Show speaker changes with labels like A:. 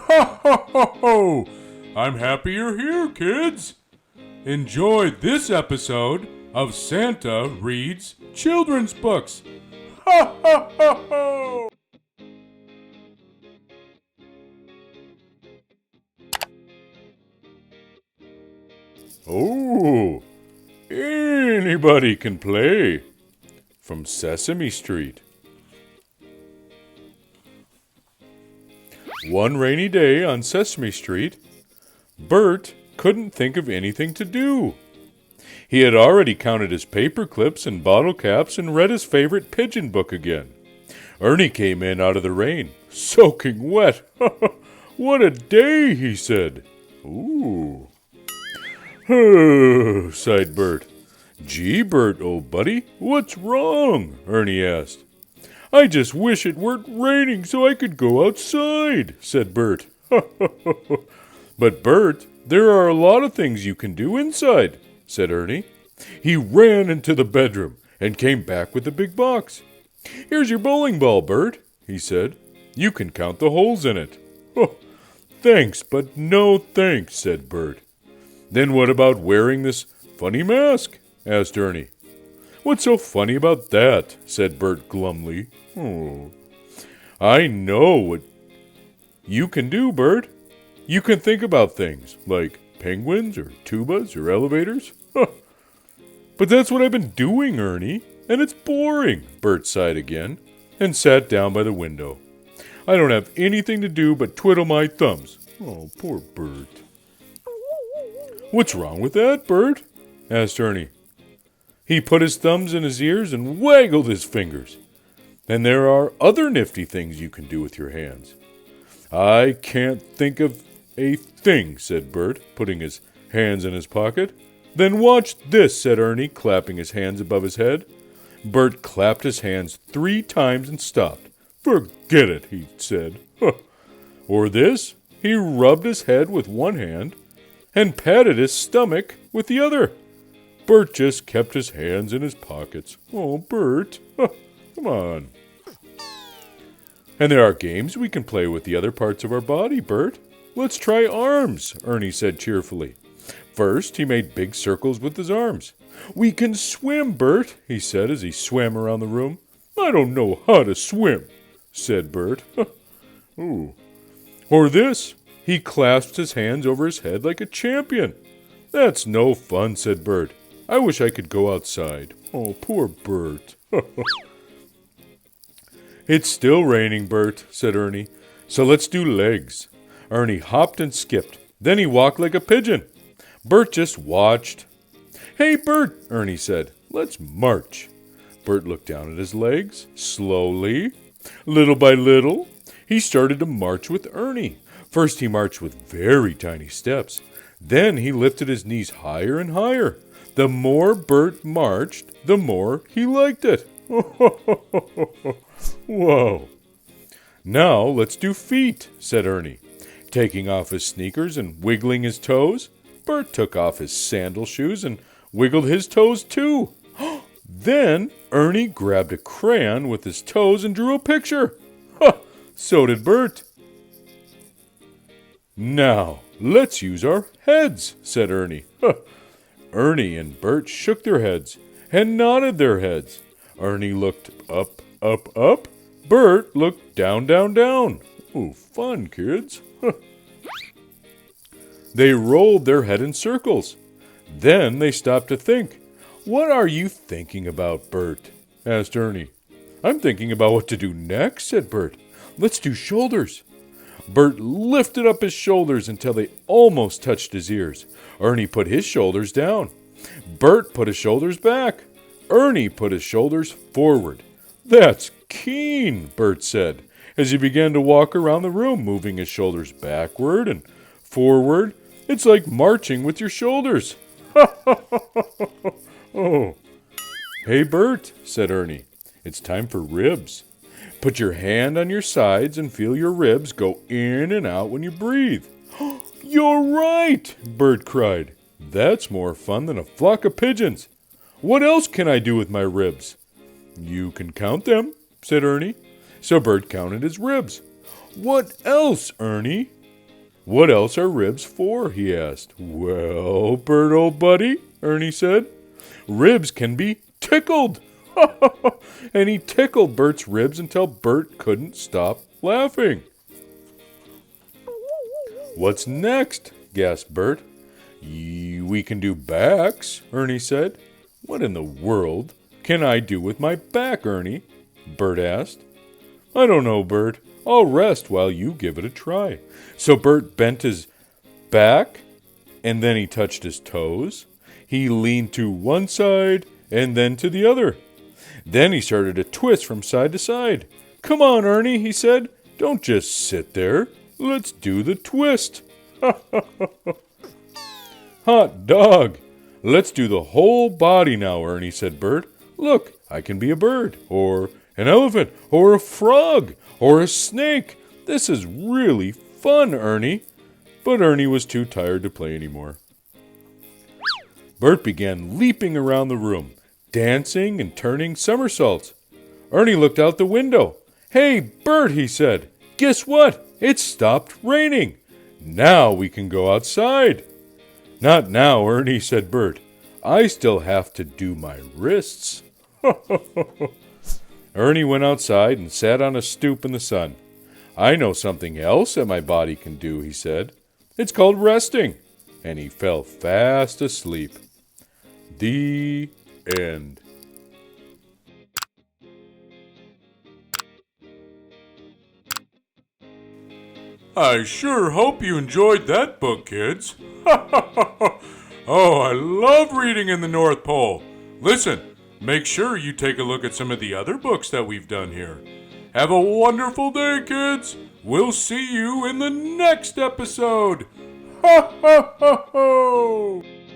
A: Ho, ho, ho, ho! I'm happy you're here, kids! Enjoy this episode of Santa Reads Children's Books. Ho, ho, ho, ho! Oh, anybody can play. From Sesame Street. One rainy day on Sesame Street, Bert couldn't think of anything to do. He had already counted his paper clips and bottle caps and read his favorite pigeon book again. Ernie came in out of the rain, soaking wet. What a day, he said. Ooh. Sighed Bert. Gee, Bert, old buddy, what's wrong? Ernie asked. I just wish it weren't raining so I could go outside, said Bert. But Bert, there are a lot of things you can do inside, said Ernie. He ran into the bedroom and came back with a big box. Here's your bowling ball, Bert, he said. You can count the holes in it. Thanks, but no thanks, said Bert. Then what about wearing this funny mask? Asked Ernie. What's so funny about that? Said Bert glumly. Oh, I know what you can do, Bert. You can think about things like penguins or tubas or elevators. But that's what I've been doing, Ernie, and it's boring, Bert sighed again and sat down by the window. I don't have anything to do but twiddle my thumbs. Oh, poor Bert. What's wrong with that, Bert? Asked Ernie. He put his thumbs in his ears and waggled his fingers. And there are other nifty things you can do with your hands. I can't think of a thing, said Bert, putting his hands in his pocket. Then watch this, said Ernie, clapping his hands above his head. Bert clapped his hands 3 times and stopped. Forget it, he said. Or this, he rubbed his head with one hand and patted his stomach with the other. Bert just kept his hands in his pockets. Oh, Bert, come on. And there are games we can play with the other parts of our body, Bert. Let's try arms, Ernie said cheerfully. First, he made big circles with his arms. We can swim, Bert, he said as he swam around the room. I don't know how to swim, said Bert. Ooh. Or this, he clasped his hands over his head like a champion. That's no fun, said Bert. I wish I could go outside. Oh, poor Bert. It's still raining, Bert, said Ernie. So let's do legs. Ernie hopped and skipped. Then he walked like a pigeon. Bert just watched. Hey, Bert, Ernie said. Let's march. Bert looked down at his legs. Slowly, little by little, he started to march with Ernie. First he marched with very tiny steps. Then he lifted his knees higher and higher. The more Bert marched, the more he liked it. Whoa. Now let's do feet, said Ernie. Taking off his sneakers and wiggling his toes, Bert took off his sandal shoes and wiggled his toes too. Then Ernie grabbed a crayon with his toes and drew a picture. So did Bert. Now let's use our heads, said Ernie. Ernie and Bert shook their heads and nodded their heads. Ernie looked up, up, up. Bert looked down, down, down. Oh, fun, kids. They rolled their head in circles. Then they stopped to think. What are you thinking about, Bert? Asked Ernie. I'm thinking about what to do next, said Bert. Let's do shoulders. Bert lifted up his shoulders until they almost touched his ears. Ernie put his shoulders down. Bert put his shoulders back. Ernie put his shoulders forward. That's keen, Bert said, as he began to walk around the room, moving his shoulders backward and forward. It's like marching with your shoulders. Oh. Hey, Bert, said Ernie. It's time for ribs. Put your hand on your sides and feel your ribs go in and out when you breathe. You're right, Bert cried. That's more fun than a flock of pigeons. What else can I do with my ribs? You can count them, said Ernie. So Bert counted his ribs. What else, Ernie? What else are ribs for? He asked. Well, Bert, old buddy, Ernie said, ribs can be tickled. And he tickled Bert's ribs until Bert couldn't stop laughing. What's next? Gasped Bert. We can do backs, Ernie said. What in the world can I do with my back, Ernie? Bert asked. I don't know, Bert. I'll rest while you give it a try. So Bert bent his back, and then he touched his toes. He leaned to one side, and then to the other. Then he started to twist from side to side. Come on, Ernie, he said. Don't just sit there. Let's do the twist. Hot dog. Let's do the whole body now, Ernie, said Bert. Look, I can be a bird, or an elephant, or a frog, or a snake. This is really fun, Ernie. But Ernie was too tired to play anymore. Bert began leaping around the room, dancing and turning somersaults. Ernie looked out the window. Hey, Bert, he said. Guess what? It stopped raining. Now we can go outside. Not now, Ernie, said Bert. I still have to do my wrists. Ernie went outside and sat on a stoop in the sun. I know something else that my body can do, he said. It's called resting. And he fell fast asleep. The end. I sure hope you enjoyed that book, kids. Oh, I love reading in the North Pole. Listen, make sure you take a look at some of the other books that we've done here. Have a wonderful day, kids. We'll see you in the next episode. Ha ha ha